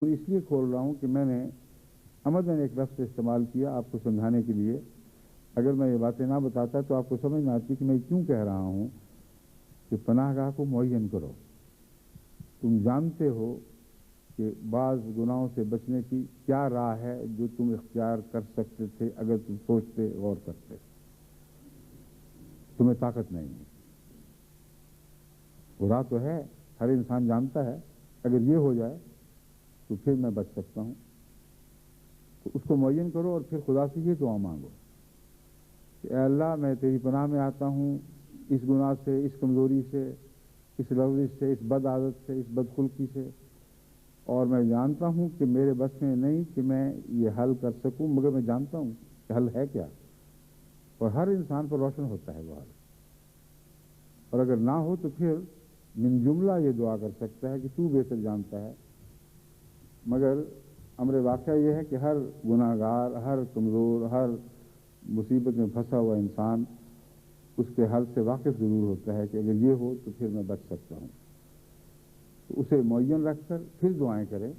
تو اس لیے کھول رہا ہوں کہ میں نے عمدن ایک لفظ استعمال کیا آپ کو سمجھانے کے لیے. اگر میں یہ باتیں نہ بتاتا تو آپ کو سمجھ نہ آتی کہ میں کیوں کہہ رہا ہوں کہ پناہ گاہ کو معین کرو. تم جانتے ہو کہ بعض گناہوں سے بچنے کی کیا راہ ہے جو تم اختیار کر سکتے تھے اگر تم سوچتے غور کرتے. تمہیں طاقت نہیں ہے. وہ راہ تو ہے، ہر انسان جانتا ہے اگر یہ ہو جائے تو پھر میں بچ سکتا ہوں. تو اس کو معین کرو اور پھر خدا سے یہ دعا مانگو کہ اے اللہ میں تیری پناہ میں آتا ہوں اس گناہ سے، اس کمزوری سے، اس لغزش سے، اس بد عادت سے، اس بد خلقی سے، اور میں جانتا ہوں کہ میرے بس میں نہیں کہ میں یہ حل کر سکوں، مگر میں جانتا ہوں کہ حل ہے کیا. اور ہر انسان پر روشن ہوتا ہے وہ حل. اور اگر نہ ہو تو پھر من جملہ یہ دعا کر سکتا ہے کہ تو بہتر جانتا ہے. مگر امر واقعہ یہ ہے کہ ہر گناہ گار، ہر کمزور، ہر مصیبت میں پھنسا ہوا انسان اس کے حل سے واقف ضرور ہوتا ہے کہ اگر یہ ہو تو پھر میں بچ سکتا ہوں. تو اسے معین رکھ کر پھر دعائیں کریں،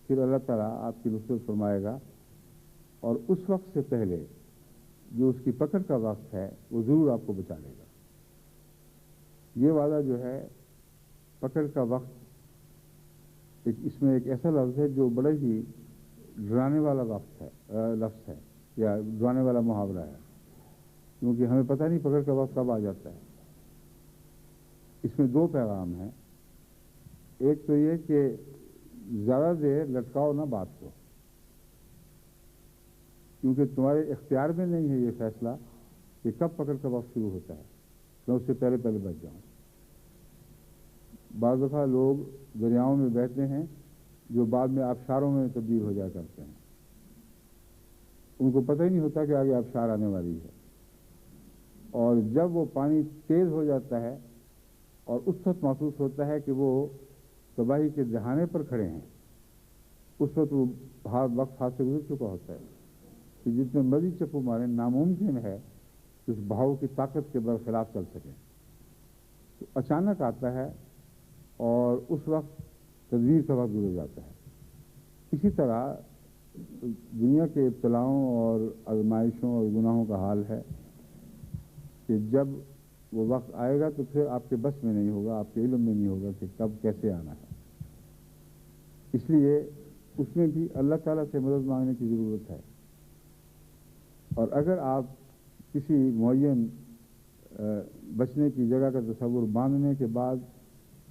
پھر اللہ تعالیٰ آپ کی نصرت فرمائے گا. اور اس وقت سے پہلے جو اس کی پکڑ کا وقت ہے وہ ضرور آپ کو بچا لے گا. یہ وعدہ جو ہے پکڑ کا وقت، اس میں ایک ایسا لفظ ہے جو بڑا ہی ڈرانے والا لفظ ہے یا ڈرانے والا محاورہ ہے، کیونکہ ہمیں پتہ نہیں پکڑ کا وقت کب آ جاتا ہے. اس میں دو پیغام ہیں. ایک تو یہ کہ زیادہ دیر لٹکاؤ نہ بات کو، کیونکہ تمہارے اختیار میں نہیں ہے یہ فیصلہ کہ کب پکڑ کا وقت شروع ہوتا ہے. میں اس سے پہلے بچ جاؤں. بعض دفعہ لوگ دریاؤں میں بہتے ہیں جو بعد میں آبشاروں میں تبدیل ہو جایا کرتے ہیں. ان کو پتہ ہی نہیں ہوتا کہ آگے آبشار آنے والی ہے. اور جب وہ پانی تیز ہو جاتا ہے اور اس وقت محسوس ہوتا ہے کہ وہ تباہی کے دہانے پر کھڑے ہیں، اس وقت وہ وقت ہاتھ سے گزر چکا ہوتا ہے کہ جتنے مرضی چپو مارے ناممکن ہے کہ اس بہاؤ کی طاقت کے برخلاف چل سکیں. تو اچانک آتا ہے اور اس وقت تدبیر کا وقت گزر جاتا ہے. اسی طرح دنیا کے ابتلاؤں اور آزمائشوں اور گناہوں کا حال ہے کہ جب وہ وقت آئے گا تو پھر آپ کے بس میں نہیں ہوگا، آپ کے علم میں نہیں ہوگا کہ کب کیسے آنا ہے. اس لیے اس میں بھی اللہ تعالیٰ سے مدد مانگنے کی ضرورت ہے. اور اگر آپ کسی معین بچنے کی جگہ کا تصور باندھنے کے بعد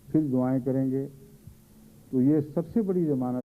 پھر دعائیں کریں گے تو یہ سب سے بڑی ضمانت